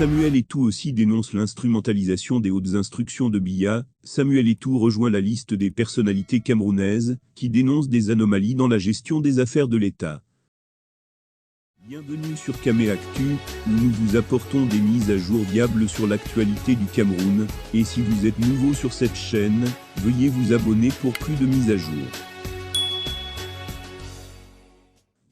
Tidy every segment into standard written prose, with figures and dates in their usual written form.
Samuel Eto'o aussi dénonce l'instrumentalisation des hautes instructions de Biya. Samuel Eto'o rejoint la liste des personnalités camerounaises qui dénoncent des anomalies dans la gestion des affaires de l'État. Bienvenue sur Camé Actu, où nous vous apportons des mises à jour fiables sur l'actualité du Cameroun, et si vous êtes nouveau sur cette chaîne, veuillez vous abonner pour plus de mises à jour.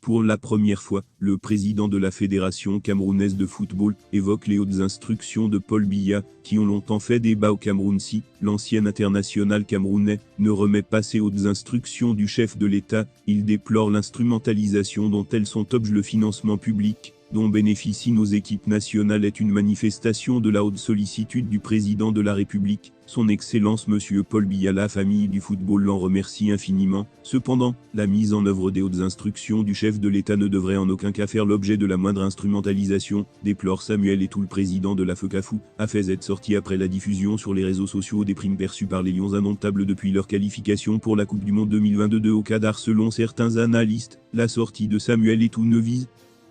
Pour la première fois, le président de la Fédération camerounaise de football évoque les hautes instructions de Paul Biya, qui ont longtemps fait débat au Cameroun. Si l'ancien international camerounais ne remet pas ces hautes instructions du chef de l'État, il déplore l'instrumentalisation dont elles sont objet. Le financement public dont bénéficient nos équipes nationales est une manifestation de la haute sollicitude du président de la République, son Excellence Monsieur Paul Biya. La famille du football l'en remercie infiniment. Cependant, la mise en œuvre des hautes instructions du chef de l'État ne devrait en aucun cas faire l'objet de la moindre instrumentalisation, déplore Samuel Eto'o. Le président de la FECAFOOT a fait être sorti après la diffusion sur les réseaux sociaux des primes perçues par les Lions indomptables depuis leur qualification pour la Coupe du Monde 2022 au Qatar. Selon certains analystes, la sortie de Samuel Eto'o ne vise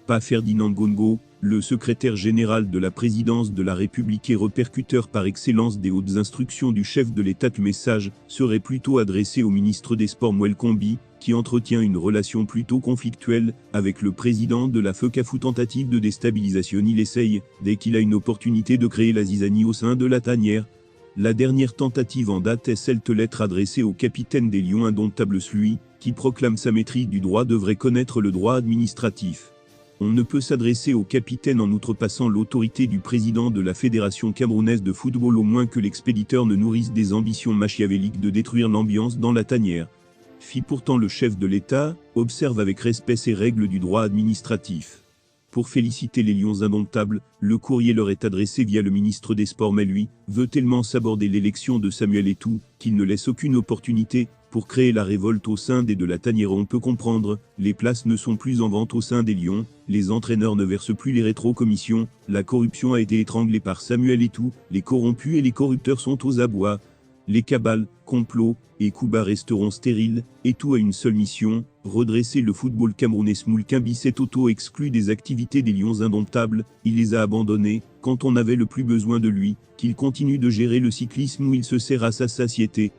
pas Ferdinand Gongo, le secrétaire général de la présidence de la République et répercuteur par excellence des hautes instructions du chef de l'État. Le message serait plutôt adressé au ministre des Sports Moël Kombi, qui entretient une relation plutôt conflictuelle avec le président de la FECAFOOT. Tentative de déstabilisation. Il essaye, dès qu'il a une opportunité, de créer la zizanie au sein de la tanière. La dernière tentative en date est celle de lettre adressée au capitaine des Lions indomptables. Celui qui proclame sa maîtrise du droit devrait connaître le droit administratif. On ne peut s'adresser au capitaine en outrepassant l'autorité du président de la Fédération camerounaise de football, au moins que l'expéditeur ne nourrisse des ambitions machiavéliques de détruire l'ambiance dans la tanière. Fit pourtant le chef de l'État, observe avec respect ces règles du droit administratif. Pour féliciter les Lions indomptables, le courrier leur est adressé via le ministre des Sports, mais lui veut tellement s'aborder l'élection de Samuel Eto'o qu'il ne laisse aucune opportunité pour créer la révolte au sein de la tanière. On peut comprendre, les places ne sont plus en vente au sein des Lions, les entraîneurs ne versent plus les rétro-commissions, la corruption a été étranglée par Samuel Eto'o, les corrompus et les corrupteurs sont aux abois. Les cabales, complots et coups bas resteront stériles. Eto'o a une seule mission, redresser le football camerounais. Smoulkimbi. Cet auto exclu des activités des Lions indomptables, il les a abandonnés quand on avait le plus besoin de lui, qu'il continue de gérer le cyclisme où il se sert à sa satiété.